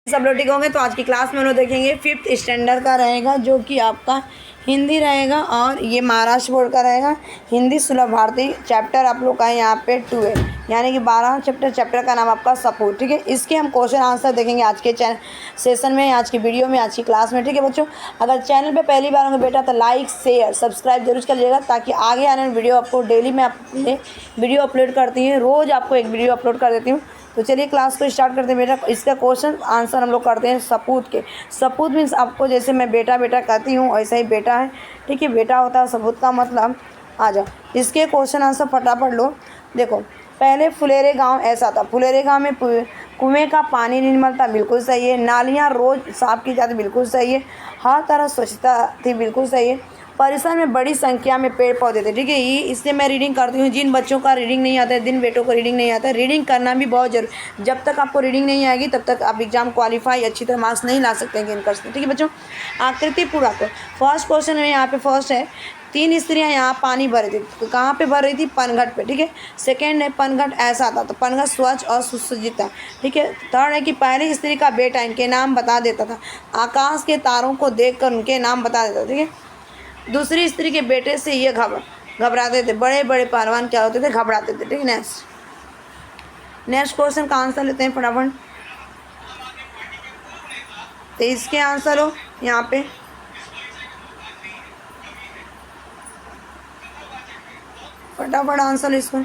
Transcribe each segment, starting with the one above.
सब लोग ठीक होंगे। तो आज की क्लास में हम लोग देखेंगे 5th स्टैंडर्ड का रहेगा, जो कि आपका हिंदी रहेगा, और ये महाराष्ट्र बोर्ड का रहेगा। हिंदी सुलभ भारती चैप्टर आप लोग का है यहाँ पे 2 है, यानी कि 12 चैप्टर का नाम आपका सपूत। ठीक है, इसके हम क्वेश्चन आंसर देखेंगे आज के सेशन में, आज की वीडियो में, आज की क्लास में। ठीक है बच्चों, अगर चैनल पे पहली बार होंगे बेटा तो लाइक शेयर सब्सक्राइब जरूर कर लीजिएगा, ताकि आगे आने वाली वीडियो आपको डेली मैं अपने वीडियो अपलोड करती हूँ, रोज़ आपको एक वीडियो अपलोड कर देती हूँ। तो चलिए क्लास को स्टार्ट करते हैं बेटा। इसका क्वेश्चन आंसर हम लोग करते हैं सपूत के। सपूत मीन्स आपको जैसे मैं बेटा बेटा कहती हूँ वैसा ही बेटा है। ठीक है, बेटा होता है सपूत का मतलब। आ जाओ, इसके क्वेश्चन आंसर फटाफट लो। देखो, पहले फुलेरे गांव ऐसा था। फुलेरे गांव में कुएं का पानी निर्मल था, बिल्कुल सही है। नालियाँ रोज़ साफ की जाती, बिल्कुल सही है। हर तरह स्वच्छता थी, बिल्कुल सही है। परिसर में बड़ी संख्या में पेड़ पौधे थे। ठीक है, ये इससे मैं रीडिंग करती हूँ। जिन बच्चों का रीडिंग नहीं आता है, जिन बेटों को रीडिंग नहीं आता है, रीडिंग करना भी बहुत जरूरी। जब तक आपको रीडिंग नहीं आएगी तब तक आप एग्जाम क्वालिफाई अच्छी तरह मार्क्स नहीं ला सकते, गेन कर सकते। ठीक है बच्चों, आकृति पूरा करो। फर्स्ट क्वेश्चन में यहाँ पे फर्स्ट है, 3 स्त्रियाँ यहाँ पानी भर रही थी। कहाँ पे भर रही थी? पनघट पे। ठीक है, सेकेंड है पनघट ऐसा था, तो पनघट स्वच्छ और सुसज्जित था। ठीक है, थर्ड है कि पहली स्त्री का बेटा इनके नाम बता देता था। आकाश के तारों को देखकर उनके नाम बता देता था। ठीक है, दूसरी स्त्री के बेटे से ये घबराते थे। बड़े बड़े पहलवान क्या होते थे? घबराते थे। ठीक है, नेक्स्ट क्वेश्चन का आंसर लेते हैं फटाफट। तो इसके आंसर हो यहाँ पे फटाफट आंसर इसको।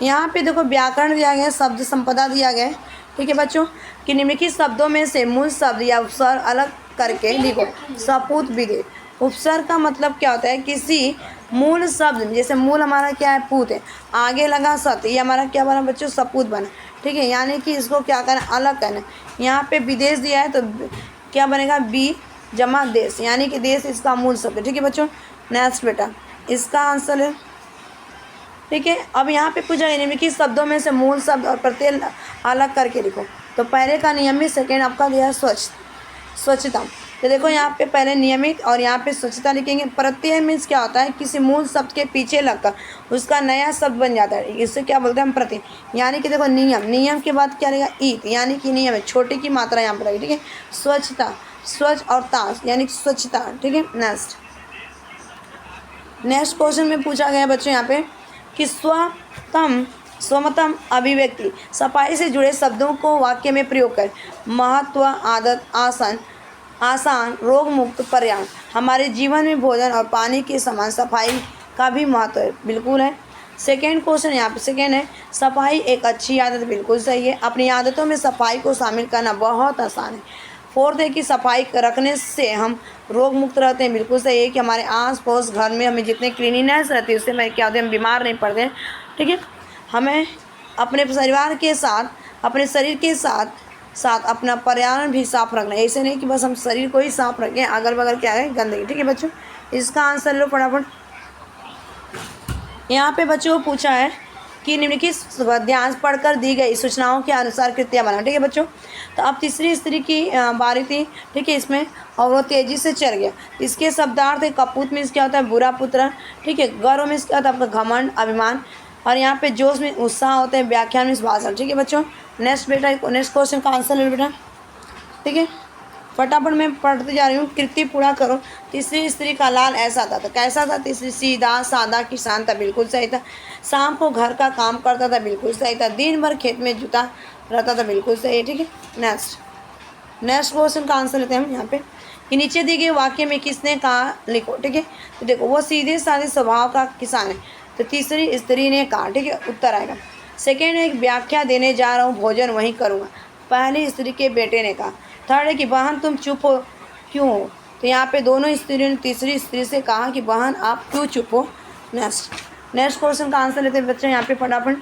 यहाँ पे देखो व्याकरण दिया गया है, शब्द संपदा दिया गया है। ठीक है बच्चों, कि निम्नलिखित शब्दों में से मूल शब्द या उपसर्ग अलग करके लिखो। सपूत विधि। उपसर्ग का मतलब क्या होता है? किसी मूल शब्द, जैसे मूल हमारा क्या है? पूत है, आगे लगा सत, ये हमारा क्या बना बच्चों? सपूत बना। ठीक है, यानी कि इसको क्या करना? अलग करना। यहाँ पे विदेश दिया है तो क्या बनेगा? बी जमा देश, यानी कि देश इसका मूल शब्द है। ठीक है बच्चों, नेक्स्ट बेटा इसका आंसर है। ठीक है, अब यहाँ पे पूछा निम्नलिखित शब्दों में से मूल शब्द और प्रत्यय अलग करके लिखो। तो पहले का नियमित, सेकेंड आपका दिया है स्वच्छता। तो देखो यहाँ पे पहले नियमित और यहाँ पे स्वच्छता लिखेंगे। प्रत्यय मीन्स क्या होता है? किसी मूल शब्द के पीछे लगकर उसका नया शब्द बन जाता है, इससे क्या बोलते हैं हम? प्रत्यय। यानी कि देखो नियम के बाद क्या रहेगा? ईत, यानी कि नियम है, छोटे की मात्रा यहाँ पर रहेगी। ठीक है, स्वच्छता, स्वच्छ और ताश यानी कि स्वच्छता। ठीक है, नेक्स्ट क्वेश्चन में पूछा गया बच्चों यहाँ पे कि स्वमतम अभिव्यक्ति, सफाई से जुड़े शब्दों को वाक्य में प्रयोग कर। महत्व, आदत, आसान, रोग मुक्त, पर्यावरण। हमारे जीवन में भोजन और पानी के समान सफाई का भी महत्व है, बिल्कुल है। सेकेंड क्वेश्चन यहाँ पे सेकेंड है, सफाई एक अच्छी आदत, बिल्कुल सही है। अपनी आदतों में सफाई को शामिल करना बहुत आसान है। फोर्थ है कि सफाई रखने से हम रोग मुक्त रहते हैं, बिल्कुल सही है। कि हमारे आस पास घर में हमें जितने क्लीनिनेस रहती है उससे हमें क्या होते हैं? हम बीमार नहीं पड़ते हैं। ठीक है, हमें अपने परिवार के साथ, अपने शरीर के साथ अपना पर्यावरण भी साफ रखना है। ऐसे नहीं कि बस हम शरीर को ही साफ रखें, अगल बगल क्या है? गंदगी। ठीक है बच्चों, इसका आंसर लो फटाफट। यहाँ पे बच्चों को पूछा है कि निम्नलिखित ध्यान पढ़कर दी गई सूचनाओं के अनुसार कृतियाँ बना। ठीक है बच्चों, तो अब तीसरी स्त्री की बारी थी। ठीक है, इसमें और वो तेजी से चल गया। इसके शब्दार्थ है कपूत मीन्स क्या होता है? बुरा पुत्र। ठीक है, गर्व मीन्स क्या होता है? आपका घमंड, अभिमान। और यहाँ पे जोश में उत्साह होता है। व्याख्यान मीन्स भाषण। ठीक है बच्चों, नेक्स्ट क्वेश्चन का आंसर ले बेटा। ठीक है, फटाफट मैं पढ़ते जा रही हूँ, कृति पूरा करो। तीसरी स्त्री का लाल ऐसा था, तो कैसा था? तीसरी सीधा सादा किसान था, बिल्कुल सही था। शाम को घर का काम करता था, बिल्कुल सही था। दिन भर खेत में जुटा रहता था, बिल्कुल सही है। ठीक है, नेक्स्ट क्वेश्चन का आंसर लेते हैं हम यहाँ पे कि नीचे दिए गए वाक्य में किसने कहा लिखो। ठीक है, तो देखो वो सीधे साधे स्वभाव का किसान है, तो तीसरी स्त्री ने कहा। ठीक है, उत्तर आएगा। सेकेंड है व्याख्या देने जा रहा हूँ, भोजन वहीं करूँगा, पहली स्त्री के बेटे ने कहा। थर्ड है कि बहन तुम चुप हो क्यों हो, तो यहाँ पे दोनों स्त्रियों ने तीसरी स्त्री से कहा कि बहन आप क्यों चुप हो। नेक्स्ट क्वेश्चन का आंसर लेते हैं बच्चे यहाँ पे फटाफट।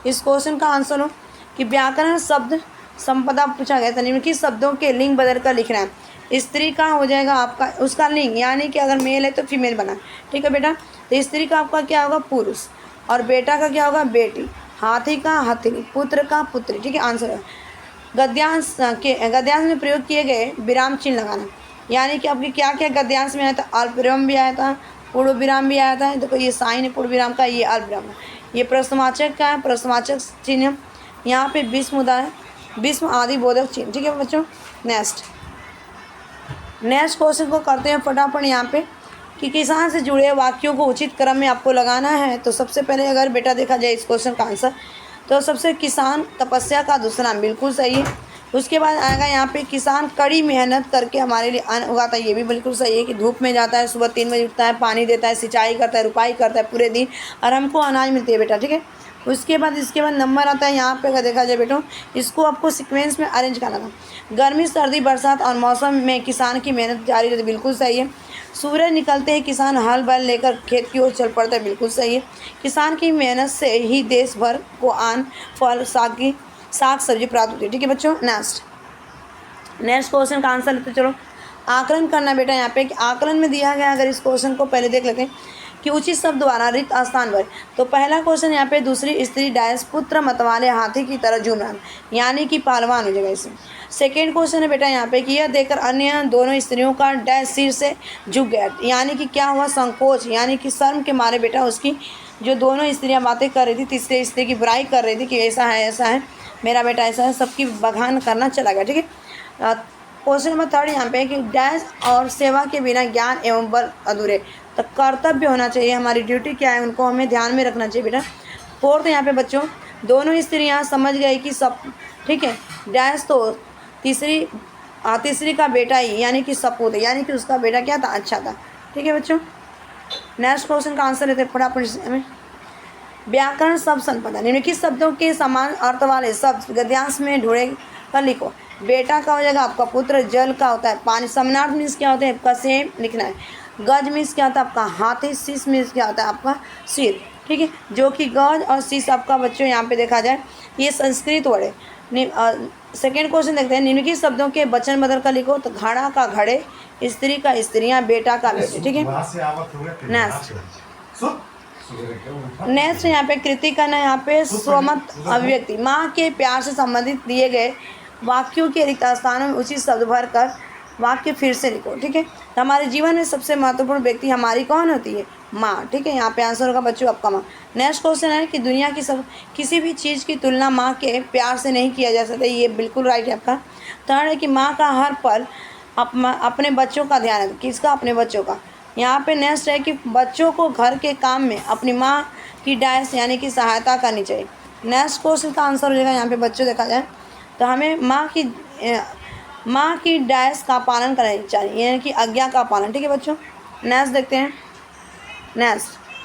इस क्वेश्चन का आंसर हो कि व्याकरण शब्द संपदा पूछा गया था। निम्नलिखित शब्दों के लिंग बदल कर लिखना है। स्त्री का हो जाएगा आपका उसका लिंग, यानी कि अगर मेल है तो फीमेल बना। ठीक है बेटा, तो स्त्री का आपका क्या होगा? पुरुष। और बेटा का क्या होगा? बेटी। हाथी का हथिनी, पुत्र का पुत्री। ठीक है, आंसर है। गद्यांश में प्रयोग किए गए विराम चिन्ह लगाना, यानी कि आपकी क्या क्या गद्यांश में आया था? अल्प विराम भी आया था, पूर्ण विराम भी आया था। देखो ये साइन है पूर्ण विराम का, ये अल्प विराम है। ये प्रश्नवाचक का है, प्रश्नवाचक चिन्ह। यहाँ पे विस्मुदा है, विश्व आदि बोधक चिन्ह। ठीक है बच्चों। नेक्स्ट क्वेश्चन को करते हैं फटाफट यहाँ पे कि किसान से जुड़े वाक्यों को उचित क्रम में आपको लगाना है। तो सबसे पहले अगर बेटा देखा जाए इस क्वेश्चन का आंसर, तो सबसे किसान तपस्या का दूसरा नाम, बिल्कुल सही है। उसके बाद आएगा यहाँ पे किसान कड़ी मेहनत करके हमारे लिए अन्न उगाता है, ये भी बिल्कुल सही है कि धूप में जाता है, सुबह 3 बजे उठता है, पानी देता है, सिंचाई करता है, रुपाई करता है पूरे दिन और हमको अनाज मिलती है बेटा। ठीक है। इसके बाद नंबर आता है यहाँ पे अगर देखा जाए बेटो, इसको आपको सीक्वेंस में अरेंज करना था। गर्मी सर्दी बरसात और मौसम में किसान की मेहनत जारी रहती है, बिल्कुल सही है। सूरज निकलते ही किसान हल बैल लेकर खेत की ओर चल पड़ता है, बिल्कुल सही है। किसान की मेहनत से ही देश भर को अन्न फल साग सब्जी प्राप्त होती है। ठीक है बच्चों। नेक्स्ट क्वेश्चन का आंसर लेते चलो। आकलन करना बेटा यहाँ पे कि आकलन में दिया गया, अगर इस क्वेश्चन को पहले देख लेते हैं कि उचित शब्द द्वारा रिक्त स्थान पर। तो पहला क्वेश्चन यहाँ पे दूसरी स्त्री डैश पुत्र मतवाले हाथी की तरह झूम रहा, यानी कि पहलवान हो जाएगा इसमें। सेकेंड क्वेश्चन है बेटा यहाँ पे कि यह देखकर अन्य दोनों स्त्रियों का डैश सिर से झुक गया, यानी कि क्या हुआ, संकोच, यानी कि शर्म के मारे बेटा उसकी जो दोनों स्त्रियाँ बातें कर रही थी, तीसरी स्त्री की बुराई कर रही थी कि ऐसा है मेरा बेटा ऐसा है, सबकी बखान करना चला गया। ठीक है। क्वेश्चन नंबर 3 यहाँ पे कि डैश और सेवा के बिना ज्ञान एवं बल अधूरे। तो कर्तव्य होना चाहिए, हमारी ड्यूटी क्या है उनको हमें ध्यान में रखना चाहिए बेटा। फोर्थ यहाँ पे बच्चों, दोनों स्त्रियाँ समझ गई कि सब ठीक है, डैश तो तीसरी का बेटा ही यानी कि सपूत है, यानी कि उसका बेटा क्या था, अच्छा था। ठीक है बच्चों। नेक्स्ट क्वेश्चन का आंसर लेते फटाफट हमें। व्याकरण शब्द संपदा, निम्नलिखित शब्दों के समान अर्थ वाले शब्द गद्यांश में ढूंढे कर लिखो। बेटा का हो जाएगा आपका पुत्र, जल का होता है पानी, समनार्थ मीन्स क्या होता है आपका सेम लिखना है, गज मीन्स क्या होता है आपका हाथी, शीश मीन्स क्या होता है आपका सिर। ठीक है। जो कि गज और शीश आपका बच्चों यहाँ पे देखा जाए ये संस्कृत वर्ड है। सेकेंड क्वेश्चन देखते हैं, निम्नलिखित शब्दों के वचन बदल कर लिखो। तो घड़ा का घड़े, स्त्री का स्त्रियाँ, बेटा का बेटे। ठीक है। नेक्स्ट यहाँ पे कृति करना, यहाँ पे स्वमत अभिव्यक्ति, माँ के प्यार से संबंधित दिए गए वाक्यों के रिक्त स्थानों में उचित शब्द भर कर वाक्य फिर से लिखो। ठीक है। तो हमारे जीवन में सबसे महत्वपूर्ण व्यक्ति हमारी कौन होती है, माँ। ठीक है। यहाँ पे आंसर होगा बच्चों आपका माँ। नेक्स्ट क्वेश्चन है कि दुनिया की किसी भी चीज़ की तुलना माँ के प्यार से नहीं किया जा सकता, ये बिल्कुल राइट है आपका। थर्ड है कि माँ का हर पल अपने बच्चों का ध्यान है, किसका, अपने बच्चों का। यहाँ पे नेक्स्ट है कि बच्चों को घर के काम में अपनी माँ की डैश यानी कि सहायता करनी चाहिए। नेक्स्ट क्वेश्चन का आंसर हो जाएगा यहाँ पे बच्चों देखा जाए तो हमें माँ की डैश का पालन करना चाहिए, यानी कि आज्ञा का पालन। ठीक है बच्चों। नेक्स्ट देखते हैं। नेक्स्ट